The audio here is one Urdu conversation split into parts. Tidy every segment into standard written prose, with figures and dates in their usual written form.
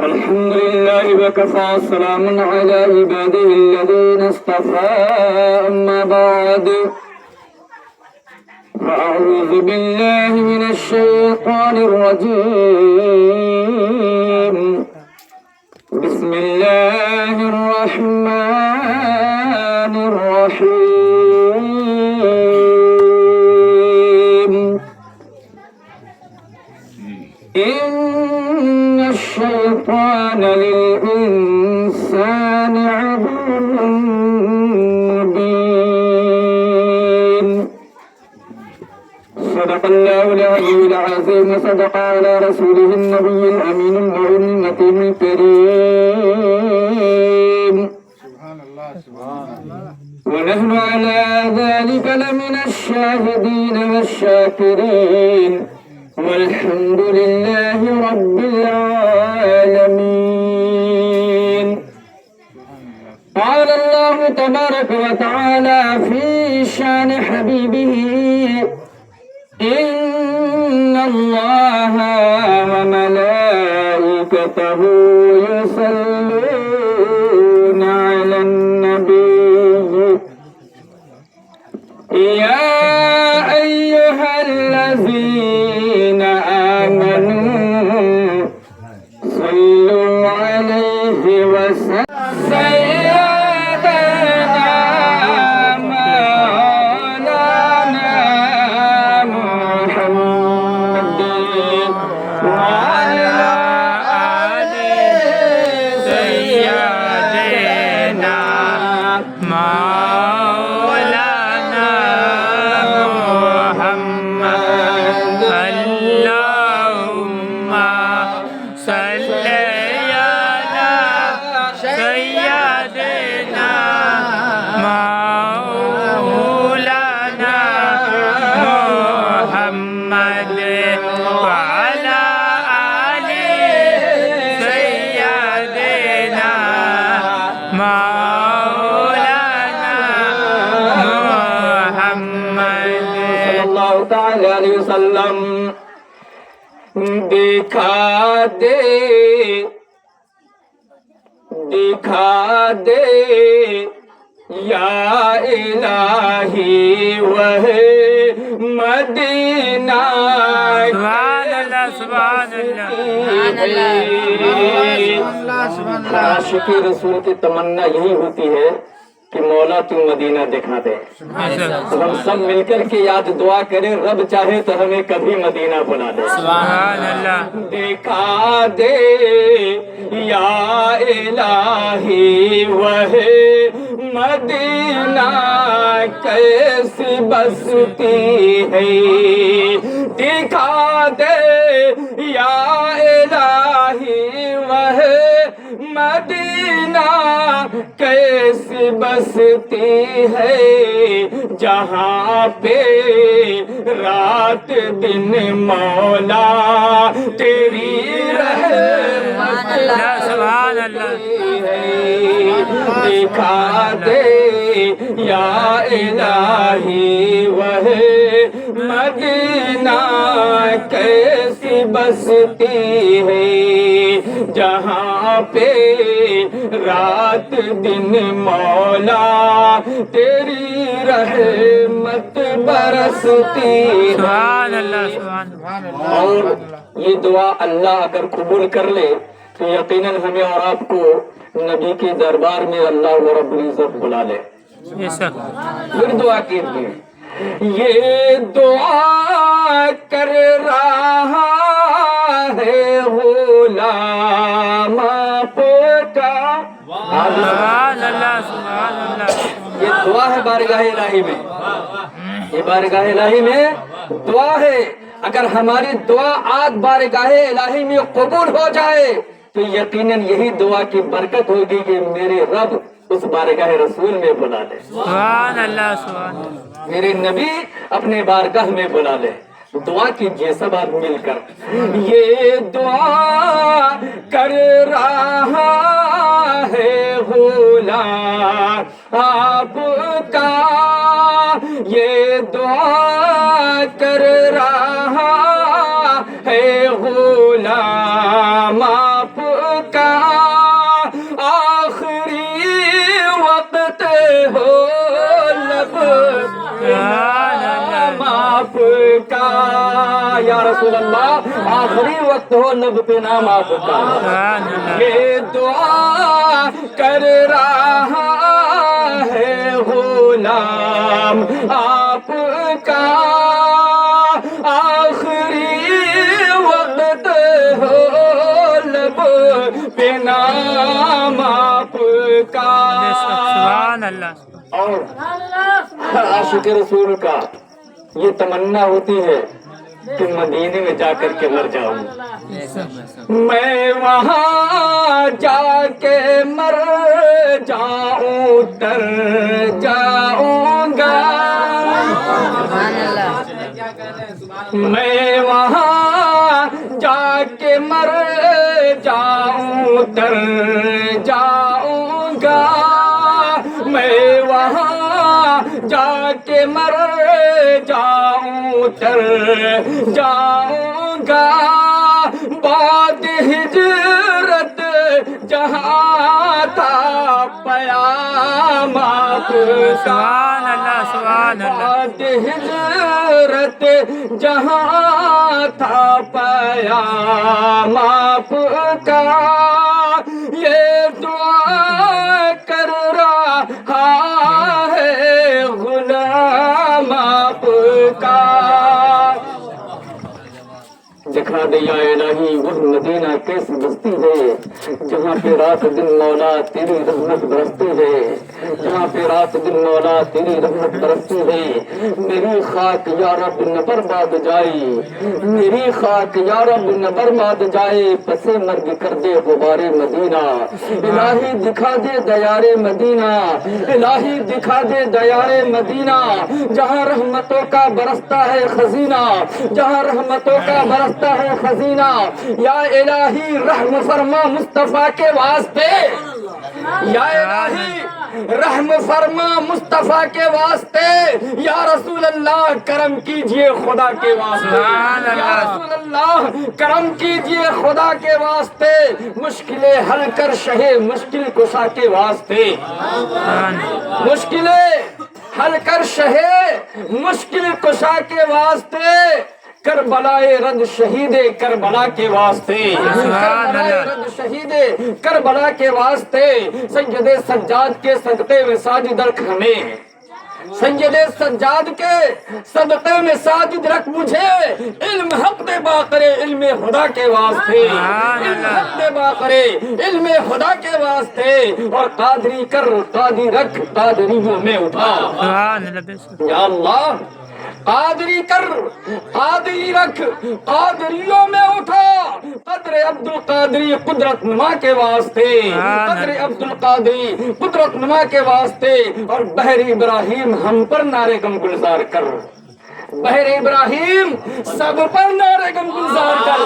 الحمد لله وكفى سلام على عباده الذين اصطفى أما بعد فأعوذ بالله من الشيطان الرجيم بسم الله الرحمن الرحيم إن الشيطان للإنسان عدو مبين صدق الله العلي العظيم صدق على رسوله النبي الأمين المؤمن المتين الكريم ونحن على ذلك لمن الشاهدين والشاكرين والحمد لله رب العالمين قال الله تبارك وتعالى في شان حبيبه إن الله وملائكته يصلون على النبي يا أيها الذين آمنوا صلوا عليه وسلموا دکھا دے یا الہی وہ مدینہ سبحان اللہ سبحان اللہ عاشق رسول کی تمنا یہی ہوتی ہے کہ مولا تو مدینہ دکھا دے. تو ہم سب مل کر کے یاد دعا کریں رب چاہے تو ہمیں کبھی مدینہ بلا دے. سبحان اللہ. دکھا دے یا الہی وہ مدینہ کیسی بستی ہے. دکھا دے یا الہی وہ مدینہ کیسی بستی ہے جہاں پہ رات دن مولا تیری رحمت سبحان اللہ دکھا دے یا الہی وہ مدینہ کیسی بستی ہے جہاں پہ رات دن مولا تیری رحمت برستی. سبحان اللہ سبحان اللہ. اور یہ دعا اللہ اگر قبول کر لے تو یقیناً ہمیں اور آپ کو نبی کے دربار میں اللہ رب العزت بلا لے. پھر دعا کیجیے یہ دعا کر رہا ہے غلام پوتا. یہ دعا ہے بارگاہ الہی میں. یہ بارگاہ الہی میں دعا ہے. اگر ہماری دعا آج بارگاہ الہی میں قبول ہو جائے تو یقیناً یہی دعا کی برکت ہوگی کہ میرے رب اس بارگاہ رسول میں بلا لے. سبحان اللہ سبحان اللہ. میرے نبی اپنے بارگاہ میں بلا لے. دعا کیجئے سب آپ مل کر. یہ دعا کر رہا ہے غلام آپ کا یہ دعا کر رہا ہے غلام آپ کا رسول اللہ آخری وقت ہو لب پہ نام آپ کا، یہ دعا کر رہا ہے غلام آپ کا، آخری وقت ہو لب پہ نام آپ کا۔ سبحان اللہ۔ اور ہر عاشق رسول کا یہ تمنا ہوتی ہے کہ مدینے میں جا کر کے مر جاؤں، میں وہاں جا کے مر جاؤں، تر جاؤں گا، میں وہاں جا کے مر جاؤں، تر جاؤں گا، میں وہاں جا کے مر جاؤں، تر جاؤں گا، بعد ہجرت جہاں تھا پیام آپ کا، سبحان اللہ۔ بعد ہجرت جہاں تھا پیام آپ کا، یہ دعا کر رہا ہے غلام آپ کا۔ دکھا دے یا الہی وہ مدینہ کیسی بستی ہے جہاں پہ رات دن مولا تیری رحمت برستی ہے، جہاں پہ رات دن مولا تیری رحمت برستی ہے، میری خاک یا رب نہ برباد جائے، میری خاک یا رب نہ برباد جائے، پسے مرگ کر دے غبار مدینہ، الہی دکھا دے دیار مدینہ، الہی دکھا دے دیار مدینہ، جہاں رحمتوں کا برستا ہے خزینہ، جہاں رحمتوں کا برستا ہے خزینہ، یا الہی رحم فرما مصطفیٰ کے واسطے، یا الہی رحم فرما مصطفیٰ کے واسطے، یا رسول اللہ کرم کیجئے خدا کے واسطے، یا رسول اللہ کرم کیجئے خدا کے واسطے، مشکلیں حل کر شہ مشکل کشا کے واسطے، مشکلیں حل کر شہ مشکل کشا کے واسطے، کربلائے رد شہید کربلا کے واسطے، کربلائے رد شہید کربلا کے واسطے، سید سجاد کے صدقے میں ساجد رکھ ہمیں، سید سجاد کے صدقے میں ساجد رکھ مجھے، علم حق دے باقرے علم خدا کے واسطے، علم حق دے باقرے علم خدا کے واسطے، اور قادری کر قادری رکھ قادریوں میں اٹھا، یا اللہ قادری کر قادری رکھ قادریوں میں اٹھا، قدر عبد القادری قدرت نما کے واسطے، قدر عبد القادری قدرت نما کے واسطے، اور بحر ابراہیم ہم پر نعرے غم گلزار کر، بحر ابراہیم سب پر نعرے غم گلزار کر،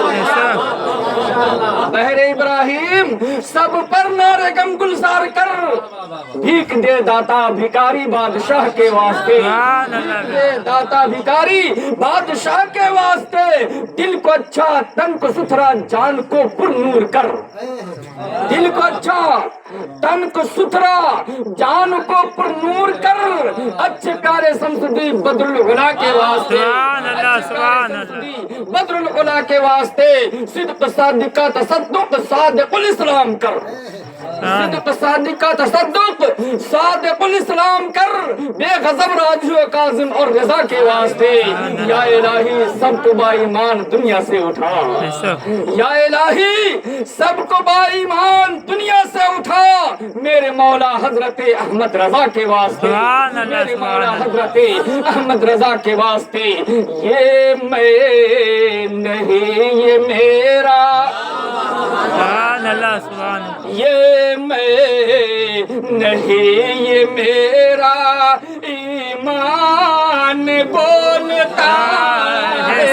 بحر ابراہیم سب پر نعرے غم گلزار کر، بھیک دے داتا بھکاری بادشاہ کے واسطے، بھیک دے داتا بھکاری بادشاہ کے واسطے، دل کو اچھا تن کو ستھرا جان کو پر نور کر، دل کو اچھا تن کو ستھرا جان کو پر نور کر، اچھے پیارے شمسدی بدر العلا کے واسطے، بدر العلا کے واسطے، صدق صادقہ تصدق صادق الاسلام کر، صدق صادقہ تصدق صادق الاسلام کر، بے غضب راضی و کاظم اور رضا کے واسطے، یا الہی سب کو با ایمان دنیا سے اٹھا، یا الہی سب کو با ایمان دنیا سے اٹھا، میرے مولا حضرت احمد رضا کے واسطے، میرے مولا حضرت احمد رضا کے واسطے، یہ میں نہیں یہ میرا، یہ میں نہیں یہ میرا ایمان بولتا ہے،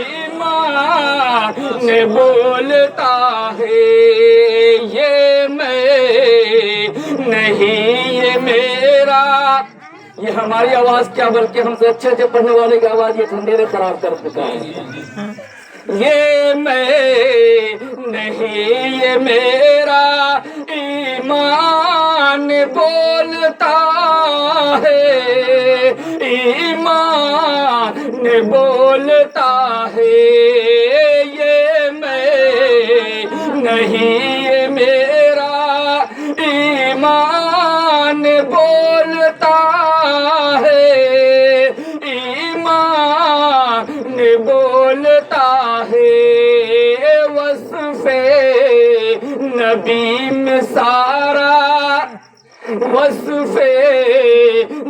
ایمان بولتا ہے، یہ میں نہیں یہ میرا، یہ ہماری آواز کیا بلکہ ہم سے اچھے اچھے پڑھنے والے کی آواز یہ ٹھنڈیرے خراب کر چکا ہے، یہ میں نہیں یہ میرا ایمان بولتا ہے، ایمان بولتا نبی میں سارا وصف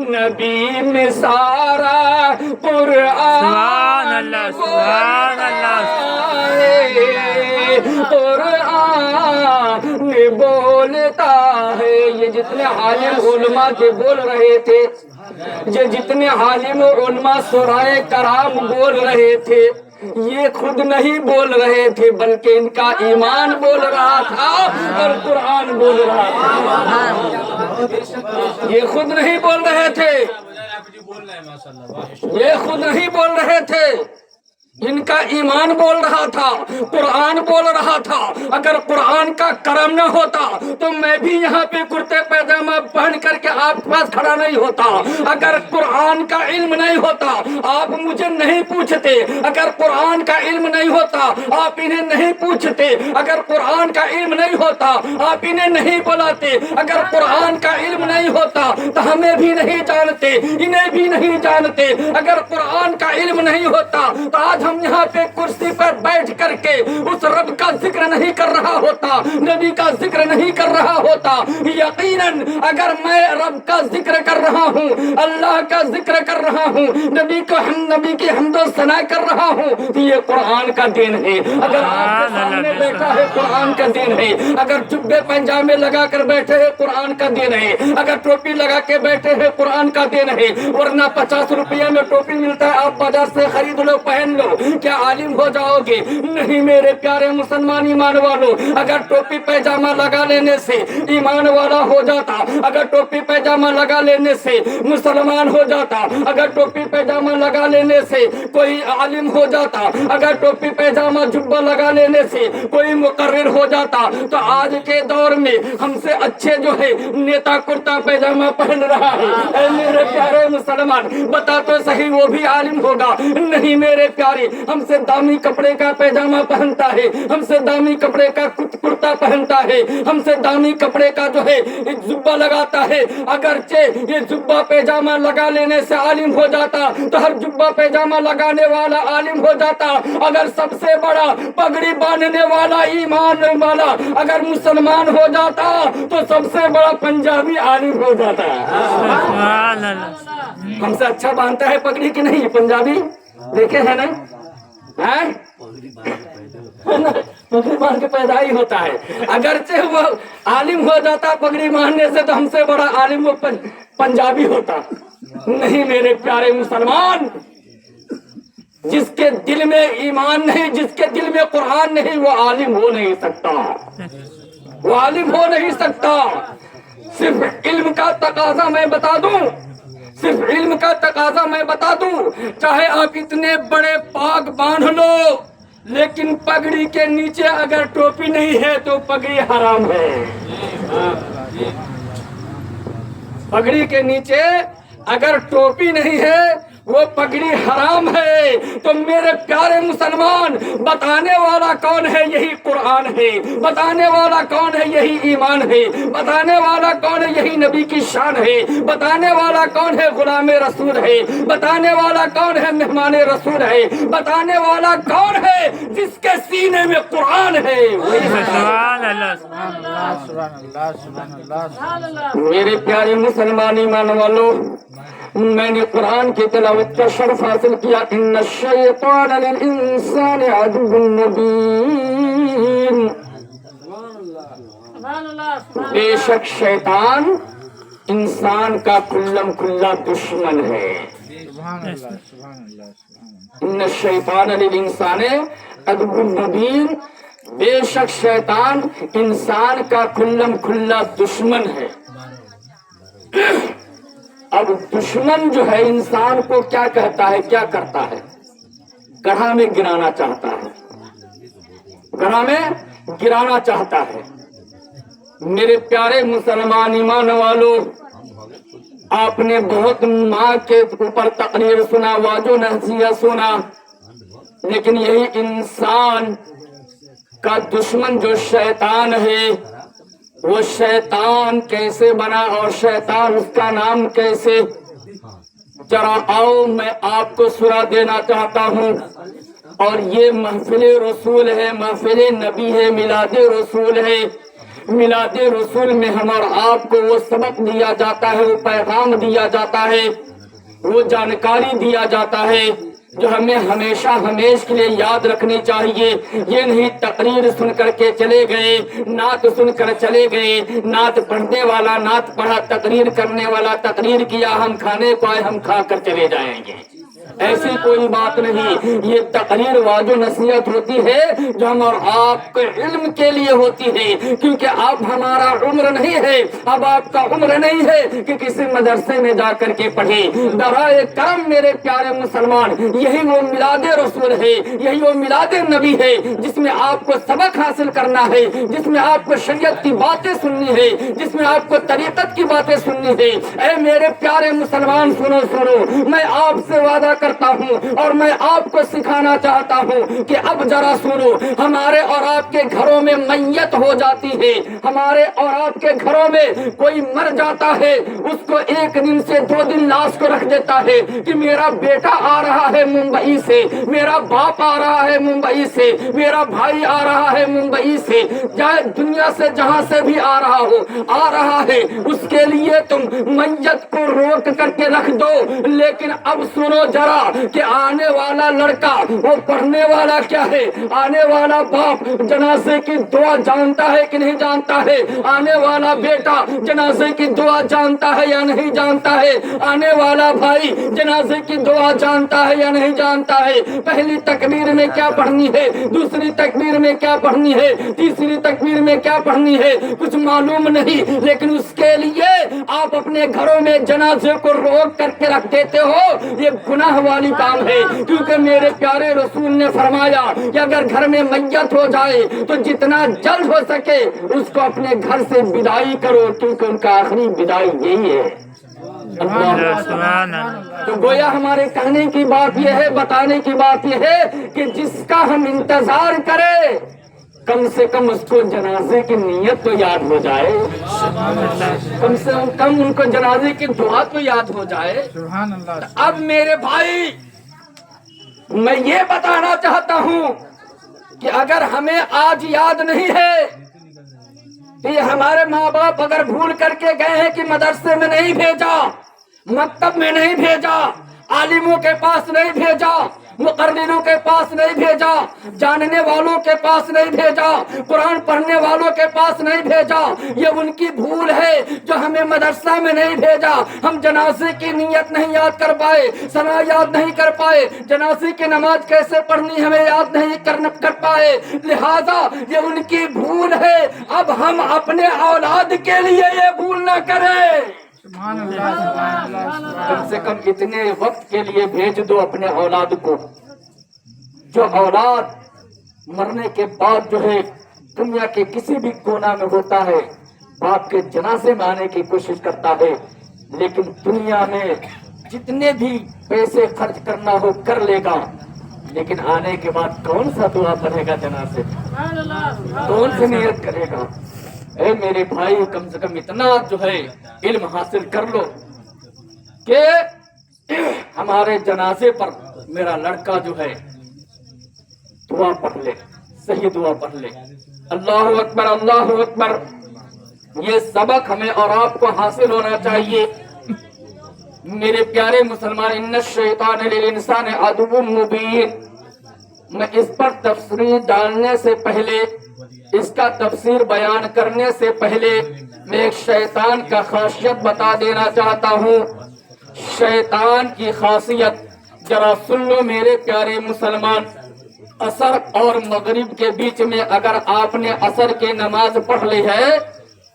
نبی میں سارا سبحان اللہ سبحان اللہ قرآن بولتا ہے. یہ جتنے عالم علماء کے بول رہے تھے، یہ جتنے عالم علماء سورہ کرام بول رہے تھے، یہ خود نہیں بول رہے تھے بلکہ ان کا ایمان بول رہا تھا اور قرآن بول رہا تھا. یہ خود نہیں بول رہے تھے، یہ خود نہیں بول رہے تھے، ان کا ایمان بول رہا تھا، قرآن بول رہا تھا. اگر قرآن کا کرم نہ ہوتا تو میں بھی یہاں پہ کرتے پیجامہ پہن کر کے آپ کے پاس کھڑا نہیں ہوتا. اگر قرآن کا علم نہیں ہوتا آپ مجھے نہیں پوچھتے. اگر قرآن کا علم نہیں ہوتا آپ انہیں نہیں پوچھتے. اگر قرآن کا علم نہیں ہوتا آپ انہیں نہیں بلاتے. اگر قرآن کا علم نہیں ہوتا تو ہمیں بھی نہیں جانتے، انہیں بھی نہیں جانتے. اگر قرآن کا علم نہیں ہوتا تو آج ہم یہاں پہ کرسی پر بیٹھ کر کے اس رب کا ذکر نہیں کر رہا ہوتا، نبی کا ذکر نہیں کر رہا ہوتا. یقیناً اگر میں رب کا ذکر کر رہا ہوں، اللہ کا ذکر کر رہا ہوں، نبی کی حمد و ثنا کر رہا ہوں تو یہ قرآن کا دین ہے. اگر آپ کے سامنے بیٹھا ہے قرآن کا دین ہے. اگر جبے پنجامے لگا کر بیٹھے ہیں قرآن کا دین ہے. اگر ٹوپی لگا کے بیٹھے ہیں قرآن کا دین ہے. ورنہ 50 روپیہ میں ٹوپی ملتا ہے، آپ بازار سے خرید لو پہن لو، کیا عالم ہو جاؤ گے؟ نہیں میرے پیارے مسلمان ایمان والوں. اگر ٹوپی پیجامہ لگا لینے سے ایمان والا ہو جاتا، اگر ٹوپی پیجامہ لگا لینے سے مسلمان ہو جاتا، اگر ٹوپی پیجامہ لگا لینے سے کوئی عالم ہو جاتا، اگر ٹوپی پیجامہ جبہ لگا لینے سے کوئی مقرر ہو جاتا، تو آج کے دور میں ہم سے اچھے جو ہے نیتا کرتا پیجامہ پہن رہا ہے. اے میرے پیارے مسلمان بتا تو صحیح وہ بھی عالم ہوگا؟ نہیں میرے پیارے، ہم سے دامی کپڑے کا پیجامہ پہنتا ہے، ہم سے دامی کپڑے کا کرتا پہنتا ہے، ہم سے دامی کپڑے کا جو ہے جبہ لگاتا ہے. اگرچہ یہ جبہ پیجامہ لگا لینے سے عالم ہو جاتا تو ہر جبہ پیجامہ لگانے والا عالم ہو جاتا. اگر سب سے بڑا پگڑی باندھنے والا ایمان والا اگر مسلمان ہو جاتا تو سب سے بڑا پنجابی عالم ہو جاتا. سبحان اللہ. ہم سے اچھا باندھتا ہے پگڑی کی نہیں پنجابی؟ دیکھے ہیں نا، پگڑی باندھ کے پیدا ہی ہوتا ہے. اگرچہ وہ عالم ہو جاتا پگڑی باندھنے سے تو ہم سے بڑا عالم وہ پنجابی ہوتا. نہیں میرے پیارے مسلمان، جس کے دل میں ایمان نہیں، جس کے دل میں قرآن نہیں، وہ عالم ہو نہیں سکتا، وہ عالم ہو نہیں سکتا. صرف علم کا تقاضا میں بتا دوں، صرف علم کا تقاضا میں بتا دوں، چاہے آپ اتنے بڑے پاگ باندھ لو لیکن پگڑی کے نیچے اگر ٹوپی نہیں ہے تو پگڑی حرام ہے. پگڑی کے نیچے اگر ٹوپی نہیں ہے وہ پگڑی حرام ہے. تو میرے پیارے مسلمان بتانے والا کون ہے؟ یہی قرآن ہے. بتانے والا کون ہے؟ یہی ایمان ہے. بتانے والا کون ہے؟ یہی نبی کی شان ہے. بتانے والا کون ہے؟ غلام رسول ہے. بتانے والا کون ہے؟ مہمان رسول ہے. بتانے والا کون ہے؟ جس کے سینے میں قرآن ہے. سبحان اللہ. میرے پیارے مسلمان ایمان والوں، میں نے قرآن کی تلاوت کا شرف حاصل کیا. ان الشیطان للانسان عدو مبین. بے شک شیطان انسان کا کھلم کھلا دشمن ہے. ان الشیطان للانسان عدو مبین. بے شک شیطان انسان کا کھلم کھلا دشمن ہے. اب دشمن جو ہے انسان کو کیا کہتا ہے، کیا کرتا ہے؟ گڑھا میں گرانا چاہتا ہے، گڑھا میں گرانا چاہتا ہے. میرے پیارے مسلمان ایمان والوں، آپ نے بہت ماں کے اوپر تقریر سنا، واجو نحسیہ سنا، لیکن یہی انسان کا دشمن جو شیطان ہے، وہ شیطان کیسے بنا اور شیطان اس کا نام کیسے؟ ذرا آؤ میں آپ کو سنا دینا چاہتا ہوں. اور یہ محفل رسول ہے، محفل نبی ہے، میلاد رسول ہے. میلاد رسول میں ہم اور آپ کو وہ سبق دیا جاتا ہے، وہ پیغام دیا جاتا ہے، وہ جانکاری دیا جاتا ہے جو ہمیں ہمیشہ ہمیش کے لیے یاد رکھنی چاہیے۔ یہ نہیں تقریر سن کر کے چلے گئے، نعت سن کر چلے گئے، نعت پڑھنے والا نعت پڑھا، تقریر کرنے والا تقریر کیا، ہم کھانے کو آئے ہم کھا کر چلے جائیں گے، ایسی کوئی بات نہیں۔ یہ تقریر واجب نصیحت ہوتی ہے جو ہم اور آپ کے علم کے لیے ہوتی ہے، کیونکہ اب ہمارا عمر نہیں ہے، اب آپ کا عمر نہیں ہے کہ کسی مدرسے میں جا کر کے پڑھے۔ برائے کرم میرے پیارے مسلمان، یہی وہ میلاد رسول ہے، یہی وہ میلاد نبی ہے جس میں آپ کو سبق حاصل کرنا ہے، جس میں آپ کو شریعت کی باتیں سننی ہے، جس میں آپ کو طریقت کی باتیں سننی ہے۔ اے میرے پیارے مسلمان، سنو سنو، میں آپ سے وعدہ کرتا ہوں اور میں آپ کو سکھانا چاہتا ہوں کہ اب ذرا سنو، ہمارے اور آپ کے گھروں میں میت ہو جاتی ہے، ہمارے اور آپ کے گھروں میں کوئی مر جاتا ہے، اس کو 1 دن سے 2 دن لاش کو رکھ دیتا ہے کہ میرا بیٹا آ رہا ہے ممبئی سے، میرا باپ آ رہا ہے ممبئی سے، میرا بھائی آ رہا ہے ممبئی سے، چاہے دنیا سے جہاں سے بھی آ رہا ہو، آ رہا ہے، اس کے لیے تم میت کو روک کر کے رکھ دو۔ لیکن اب سنو ذرا کہ آنے والا لڑکا وہ پڑھنے والا کیا ہے، آنے والا باپ جنازے کی دعا جانتا ہے کہ نہیں جانتا ہے، آنے والا بیٹا جنازے کی دعا جانتا ہے یا نہیں جانتا ہے، آنے والا بھائی جنازے کی دعا جانتا ہے یا نہیں جانتا ہے، پہلی تکبیر میں کیا پڑھنی ہے، دوسری تکبیر میں کیا پڑھنی ہے، تیسری تکبیر میں کیا پڑھنی ہے، کچھ معلوم نہیں۔ لیکن اس کے لیے آپ اپنے گھروں میں جنازے کو روک کر کے رکھ دیتے ہو، یہ گناہ والی کام ہے، کیونکہ میرے پیارے رسول نے فرمایا کہ اگر گھر میں میت ہو جائے تو جتنا جلد ہو سکے اس کو اپنے گھر سے بدائی کرو، کیونکہ ان کا آخری بدائی یہی ہے۔ سبحان اللہ۔ تو گویا ہمارے کہنے کی بات یہ ہے، بتانے کی بات یہ ہے کہ جس کا ہم انتظار کریں کم سے کم اس کو جنازے کی نیت تو یاد ہو جائے، کم سے کم ان کو جنازے کی دعا تو یاد ہو جائے۔ اب میرے بھائی، میں یہ بتانا چاہتا ہوں کہ اگر ہمیں آج یاد نہیں ہے کہ یہ ہمارے ماں باپ اگر بھول کر کے گئے ہیں کہ مدرسے میں نہیں بھیجا، مکتب میں نہیں بھیجا، عالموں کے پاس نہیں بھیجا، مقررینوں کے پاس نہیں بھیجا، جاننے والوں کے پاس نہیں بھیجا، قرآن پڑھنے والوں کے پاس نہیں بھیجا، یہ ان کی بھول ہے جو ہمیں مدرسہ میں نہیں بھیجا۔ ہم جنازے کی نیت نہیں یاد کر پائے، ثنا یاد نہیں کر پائے، جنازے کی نماز کیسے پڑھنی ہمیں یاد نہیں کر پائے، لہذا یہ ان کی بھول ہے۔ اب ہم اپنے اولاد کے لیے یہ بھول نہ کریں، کم سے کم اتنے وقت کے لیے بھیج دو اپنے اولاد کو۔ جو اولاد مرنے کے بعد جو ہے دنیا کے کسی بھی کونا میں ہوتا ہے، باپ کے جنازے میں آنے کی کوشش کرتا ہے، لیکن دنیا میں جتنے بھی پیسے خرچ کرنا ہو کر لے گا، لیکن آنے کے بعد کون سا دعا پڑھے گا جنازے میں، کون سی نیت کرے گا؟ اے میرے بھائی، کم سے کم اتنا جو ہے علم حاصل کر لو کہ ہمارے جنازے پر میرا لڑکا جو ہے دعا پڑھ لے، صحیح دعا پڑھ لے۔ اللہ اکبر، اللہ اکبر، یہ سبق ہمیں اور آپ کو حاصل ہونا چاہیے۔ میرے پیارے مسلمان، ان الشیطان للانسان عدو مبین، میں اس پر تفسیر ڈالنے سے پہلے، اس کا تفسیر بیان کرنے سے پہلے میں ایک شیطان کا خاصیت بتا دینا چاہتا ہوں۔ شیطان کی خاصیت ذرا سن لو میرے پیارے مسلمان۔ عصر اور مغرب کے بیچ میں اگر آپ نے عصر کی نماز پڑھ لی ہے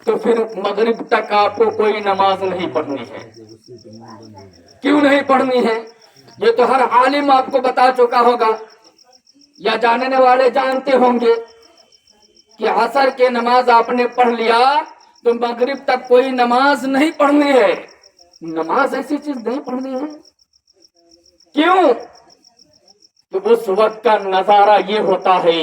تو پھر مغرب تک آپ کو کوئی نماز نہیں پڑھنی ہے۔ کیوں نہیں پڑھنی ہے؟ یہ تو ہر عالم آپ کو بتا چکا ہوگا یا جاننے والے جانتے ہوں گے کہ عصر کی نماز آپ نے پڑھ لیا تو مغرب تک کوئی نماز نہیں پڑھنی ہے۔ نماز ایسی چیز نہیں پڑھنی ہے۔ کیوں؟ تو اس وقت کا نظارہ یہ ہوتا ہے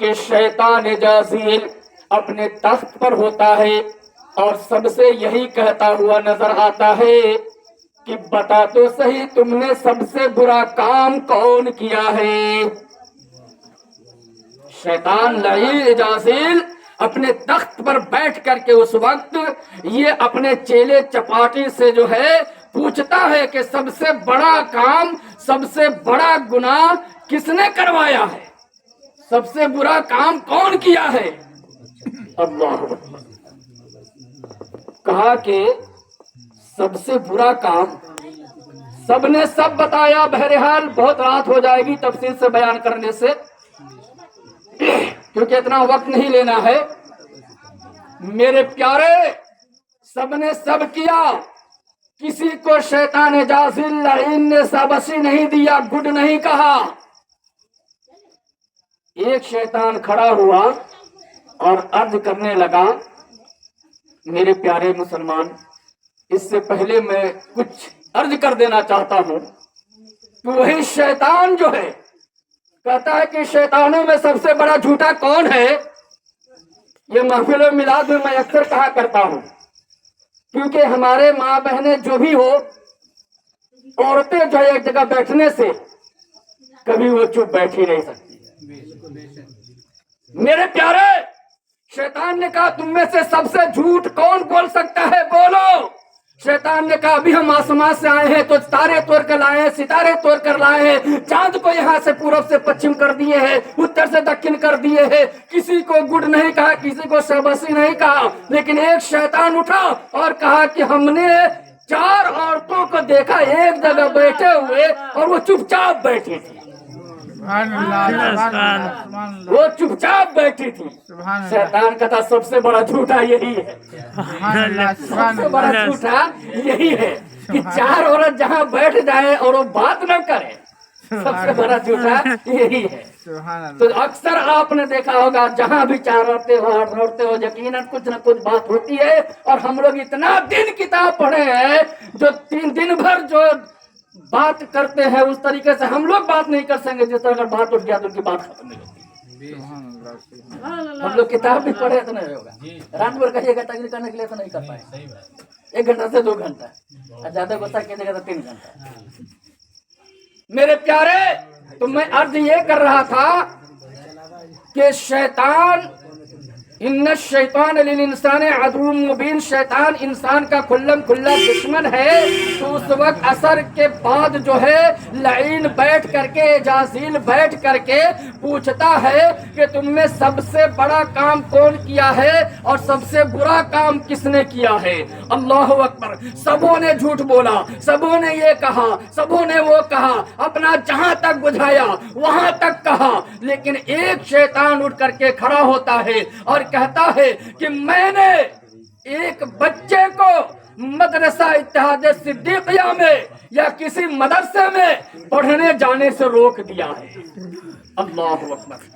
کہ شیطان جازیل اپنے تخت پر ہوتا ہے اور سب سے یہی کہتا ہوا نظر آتا ہے کہ بتا تو صحیح تم نے سب سے برا کام کون کیا ہے؟ شیطان لعین جازیل اپنے تخت پر بیٹھ کر کے اس وقت یہ اپنے چیلے چپاٹی سے جو ہے پوچھتا ہے کہ سب سے بڑا کام، سب سے بڑا گناہ کس نے کروایا ہے، سب سے برا کام کون کیا ہے؟ اللہ اکبر۔ کہا کہ سب سے برا کام، سب نے سب بتایا، بہرحال بہت رات ہو جائے گی تفصیل سے بیان کرنے سے، کیونکہ اتنا وقت نہیں لینا ہے۔ میرے پیارے، سب نے سب کیا، کسی کو شیطان جاذل لعین نے شاباشی نہیں دیا، گڈ نہیں کہا۔ ایک شیطان کھڑا ہوا اور عرض کرنے لگا، میرے پیارے مسلمان، اس سے پہلے میں کچھ عرض کر دینا چاہتا ہوں کہ وہی شیطان جو ہے کہتا ہے کہ شیطانوں میں سب سے بڑا جھوٹا کون ہے؟ یہ محفل و میلاد میں اکثر کہا کرتا ہوں، کیونکہ ہمارے ماں بہنیں جو بھی ہو، عورتیں جو ہے ایک جگہ بیٹھنے سے کبھی وہ چپ بیٹھ ہی نہیں سکتی۔ میرے پیارے، شیطان نے کہا تم میں سے سب سے جھوٹ کون بول سکتا ہے، بولو۔ شیطان نے کہا ابھی ہم آسمان سے آئے ہیں تو تارے توڑ کر لائے ہیں، ستارے توڑ کر لائے ہیں، چاند کو یہاں سے پورب سے پچھم کر دیے ہیں، اتر سے دکن کر دیے ہیں، کسی کو گڈ نہیں کہا، کسی کو شاباشی نہیں کہا، لیکن ایک شیطان اٹھا اور کہا کہ ہم نے 4 عورتوں کو دیکھا ایک جگہ بیٹھے ہوئے اور وہ چپ چاپ بیٹھی تھی، وہ چپ چاپ بیٹھی تھی۔ شیطان کہتا سب سے بڑا جھوٹا یہی ہے، سب سے بڑا جھوٹا یہی ہے کہ 4 عورت جہاں بیٹھ جائے اور وہ بات نہ کرے، سب سے بڑا جھوٹا یہی ہے۔ تو اکثر آپ نے دیکھا ہوگا جہاں بھی 4 عورتیں ہو یقیناً کچھ نہ کچھ بات ہوتی ہے، اور ہم لوگ اتنا دن کتاب پڑھے ہیں جو 3 دن بھر جو بات کرتے ہیں اس طریقے سے ہم لوگ بات نہیں کر سکیں، جس طرح اگر بات اٹھ گیا تو ان کی بات ختم نہیں ہوتی۔ ہم لوگ کتاب بھی پڑھے تو نہیں ہوگا، رات بھر کہیے گا تقریر کرنے کے لیے تو نہیں کر پائے، 1 گھنٹہ سے 2 گھنٹہ، اور زیادہ غصہ کیجیے گا تو 3 گھنٹہ۔ میرے پیارے، تو میں عرض یہ کر رہا تھا کہ شیطان، ان الشیطان للانسان عدو مبین، شیطان انسان کا کھلم کھلا دشمن ہے۔ تو اس وقت عصر کے بعد جو ہے لعین بیٹھ کر کے، جازیل بیٹھ کر کے پوچھتا ہے کہ تم میں سب سے بڑا کام کون کیا ہے اور سب سے برا کام کس نے کیا ہے؟ اللہ اکبر۔ سبوں نے جھوٹ بولا، سبوں نے یہ کہا، سبوں نے وہ کہا، اپنا جہاں تک بجھایا وہاں تک کہا، لیکن ایک شیطان اٹھ کر کے کھڑا ہوتا ہے اور کہتا ہے کہ میں نے ایک بچے کو مدرسہ اتحاد صدیقیہ میں یا کسی مدرسے میں پڑھنے جانے سے روک دیا ہے۔ اللہ اکبر،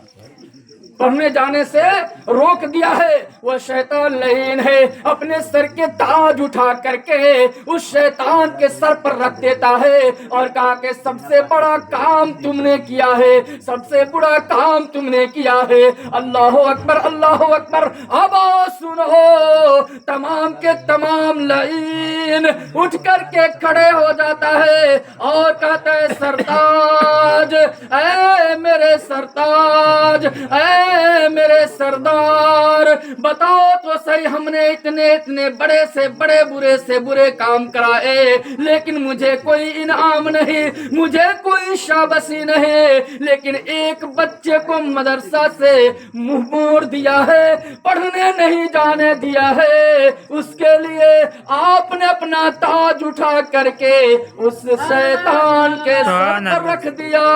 پڑھنے جانے سے روک دیا ہے۔ وہ شیطان لعین ہے، اپنے سر کے تاج اٹھا کر کے اس شیطان کے سر پر رکھ دیتا ہے اور کہا کہ سب سے بڑا کام تم نے کیا ہے، سب سے بڑا کام تم نے کیا ہے۔ اللہ اکبر، اللہ اکبر۔ اب سنو، تمام کے تمام لعین اٹھ کر کے کھڑے ہو جاتا ہے اور کہتا ہے سرتاج، اے میرے سرتاج، اے میرے سردار، بتاؤ تو صحیح، ہم نے اتنے بڑے سے بڑے، برے سے برے کام کرائے، لیکن مجھے کوئی انعام نہیں، مجھے کوئی شاباشی نہیں، لیکن ایک بچے کو مدرسہ سے منہ موڑ دیا ہے، پڑھنے نہیں جانے دیا ہے، اس کے لیے آپ نے اپنا تاج اٹھا کر کے اس شیطان کے سر پر رکھ دیا۔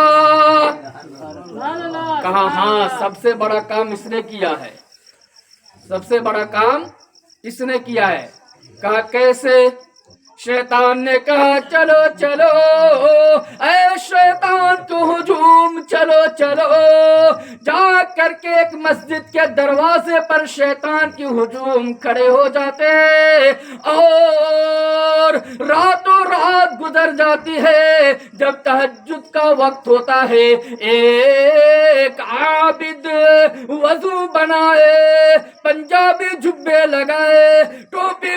کہا ہاں، سب سے بڑا کام اس نے کیا ہے، سب سے بڑا کام اس نے کیا ہے۔ کہا کیسے؟ شیطان نے کہا چلو چلو اے شیطان تو ہجوم، چلو چلو۔ جا کر کے ایک مسجد کے دروازے پر شیطان کی ہجوم کھڑے ہو جاتے اور راتوں رات گزر جاتی ہے۔ جب تہجد کا وقت ہوتا ہے، ایک عابد وضو بنائے، پنجابی جبے لگائے، ٹوپی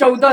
14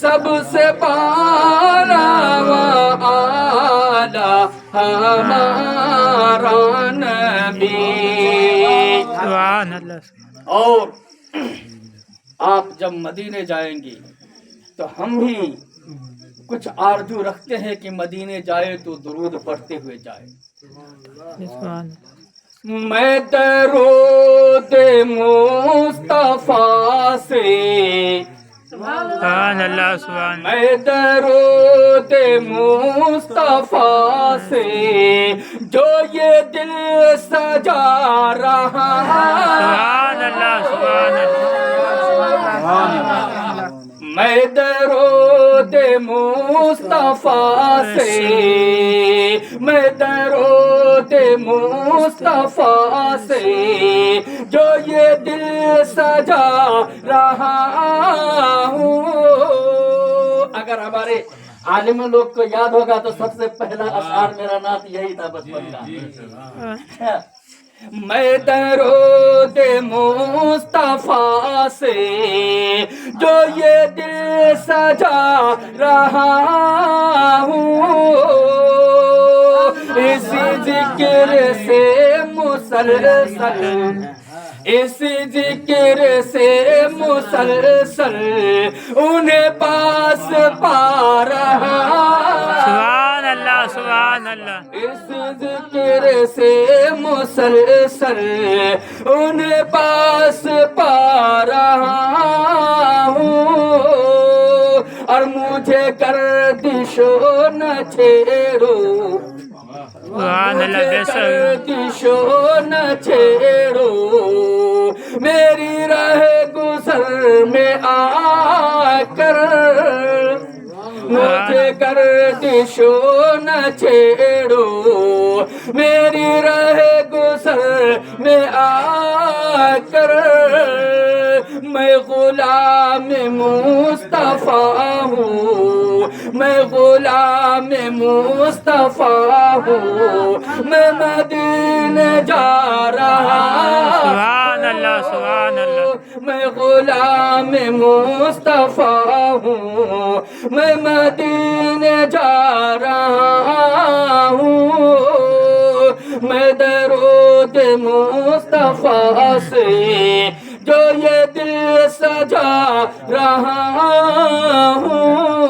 سب سے پالا و اعلیٰ ہمارا نبی. سبحان اللہ. اور آپ جب مدینے جائیں گے تو ہم بھی کچھ آرزو رکھتے ہیں کہ مدینے جائے تو درود پڑھتے ہوئے جائے. سبحان میں درود مصطفیٰ سے سبحان اللہ. سبحان میں درود مصطفیٰ سے جو یہ دل سجا رہا سبحان اللہ. سبحان اللہ. میں درود مصطفیٰ سے میں درود مصطفیٰ سے جو یہ دل سجا رہا ہوں. اگر ہمارے عالم لوگ کو یاد ہوگا تو سب سے پہلا اشعار میرا نعت یہی تھا بچپن کا. میں درود مصطفیٰ سے جو یہ دل سجا رہا ہوں اسی ذکر سے مسلسل اسی ذکر سے مسلسل انہیں پاس پا رہا. سبحان اللہ. سبحان اللہ. اس ذکر سے مسلسل انہیں پاس پا رہا ہوں اور مجھے گردشو نہ چھیڑو سبحان اللہ. بے شک. گردشو نہ چھیڑو میری راہ گزر میں آ کر مجھے گردشو نہ چھیڑو میری راہ گزر میں آ کر میں غلام مصطفیٰ ہوں میں غلام مصطفیٰ ہوں میں مدینے جا رہا سبحان اللہ. سبحان اللہ. میں غلام مصطفیٰ ہوں میں مدینے جا رہا ہوں میں درود مصطفیٰ سے جو یہ دل سجا رہا ہوں.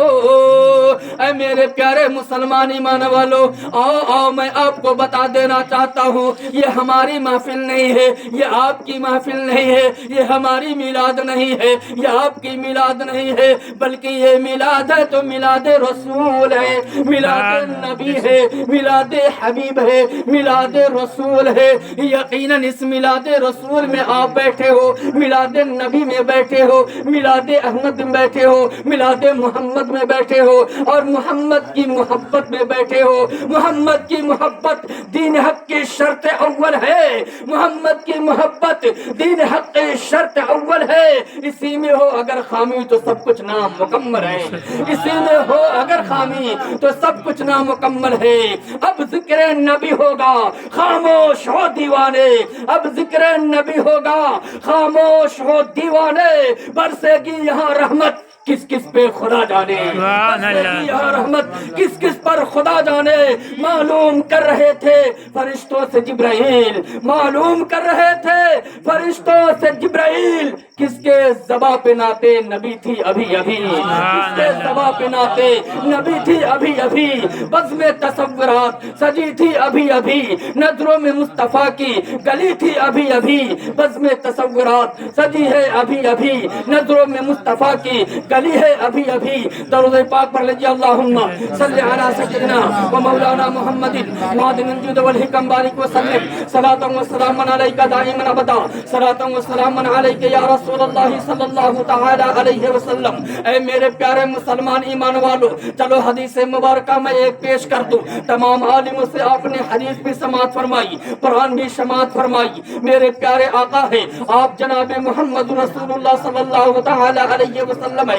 اے میرے پیارے مسلمان ایمان والو آؤ میں آپ کو بتا دینا چاہتا ہوں یہ ہماری محفل نہیں ہے یہ آپ کی محفل نہیں ہے یہ ہماری میلاد نہیں ہے یہ آپ کی میلاد نہیں ہے بلکہ یہ میلاد ہے تو میلاد رسول ہے میلاد نبی ہے میلاد حبیب ہے میلاد رسول ہے. یقیناً اس میلاد رسول میں آپ بیٹھے ہو میلاد نبی میں بیٹھے ہو میلاد احمد میں بیٹھے ہو میلاد محمد میں بیٹھے ہو اور محمد کی محبت میں بیٹھے ہو. محمد کی محبت دین حق کی شرط اول ہے محمد کی محبت دین حق کی شرط اول ہے. اسی میں ہو اگر خامی تو سب کچھ نامکمل ہے اسی میں ہو اگر خامی تو سب کچھ نامکمل ہے. اب ذکر نبی ہوگا خاموش ہو دیوانے اب ذکر نبی ہوگا خاموش ہو دیوانے برسے گی یہاں رحمت کس کس پہ خدا جانے سبحان اللہ. یہاں رحمت کس کس پر خدا جانے. معلوم کر رہے تھے فرشتوں سے جبرائیل معلوم کر رہے تھے فرشتوں سے جبرائیل کس کے زباں پہ ناتے نبی تھی ابھی ابھی کس کے زباں پہ ناتے نبی تھی ابھی ابھی بزم تصورات سجی تھی ابھی ابھی نظروں میں مصطفیٰ کی گلی تھی ابھی ابھی بزم تصورات سجی ہے ابھی ابھی نظروں میں مصطفیٰ کی گلی ہے ابھی ابھی. درود پاک پر لیجیے اللہم صلی علی سیدنا و مولانا محمد معدن الجود والحکم بارک وسلم صلاۃ و سلام علیک دائما ابدا صلاۃ و سلام علیک یا رسول اللہ صلی اللہ تعالی علیہ وسلم. اے میرے پیارے مسلمان ایمان والو چلو حدیث مبارکہ میں ایک پیش کر دوں. تمام عالموں سے آپ نے حدیث بھی سماعت فرمائی قرآن بھی سماعت فرمائی. میرے پیارے آقا ہے آپ جناب محمد رسول اللہ صلی اللہ تعالی علیہ وسلم ہے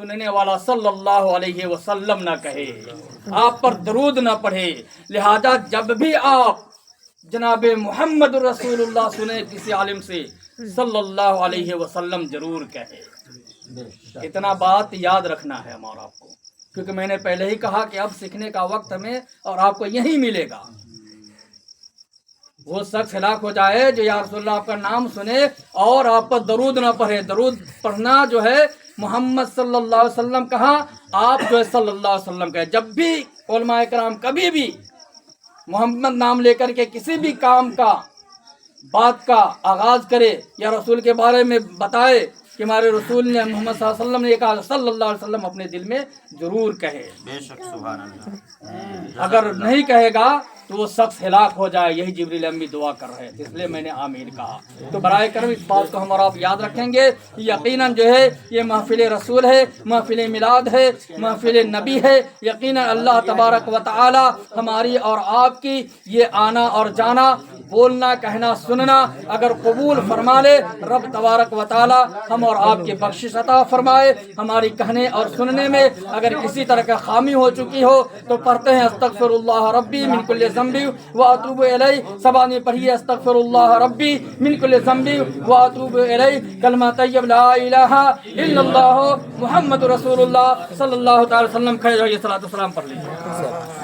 سننے والا صلی اللہ علیہ وسلم نہ کہے، آپ پر درود نہ پڑھے۔ لہذا جب بھی آپ جناب محمد رسول اللہ سنے کسی عالم سے، صلی اللہ علیہ وسلم ضرور کہے۔ اتنا بات یاد رکھنا ہے ہمارا آپ کو، کیونکہ میں نے پہلے ہی کہا کہ اب سیکھنے کا وقت ہمیں اور آپ کو یہی ملے گا۔ وہ شخص ہلاک ہو جائے جو یا رسول اللہ آپ کا نام سنے اور آپ پر درود نہ پڑھے۔ درود پڑھنا جو ہے محمد صلی اللہ علیہ وسلم کہا، آپ جو ہے صلی اللہ علیہ وسلم کہے۔ جب بھی علماء کرام کبھی بھی محمد نام لے کر کے کسی بھی کام کا بات کا آغاز کرے یا رسول کے بارے میں بتائے کہ ہمارے رسول نے محمد صلی اللہ علیہ وسلم نے کہا، صلی اللہ علیہ وسلم اپنے دل میں ضرور کہے۔ اگر نہیں کہے گا تو وہ شخص ہلاک ہو جائے، یہی جبریل امی دعا کر رہے تھے، اس لیے میں نے آمین کہا۔ تو برائے کرم اس بات کو ہم اور آپ یاد رکھیں گے، یقیناً جو ہے یہ محفل رسول ہے، محفل میلاد ہے، محفل نبی ہے۔ یقیناً اللہ تبارک و تعالی ہماری اور آپ کی یہ آنا اور جانا، بولنا کہنا سننا اگر قبول فرما لے، رب تبارک و تعالی ہم اور آپ کی بخشش عطا فرمائے۔ ہماری کہنے اور سننے میں اگر کسی طرح کا خامی ہو چکی ہو تو پڑھتے ہیں استغفر اللہ ربی من کل ذنب واتوب الیہ، زبانی پڑھیے استغفر اللہ ربی من کل ذنب واتوب الیہ، کلمہ طیب لا الہ الا اللہ محمد رسول اللہ صلی اللہ تعالی وسلم۔ کھڑے رہیے، صلاۃ و سلام پڑھ لیجیے۔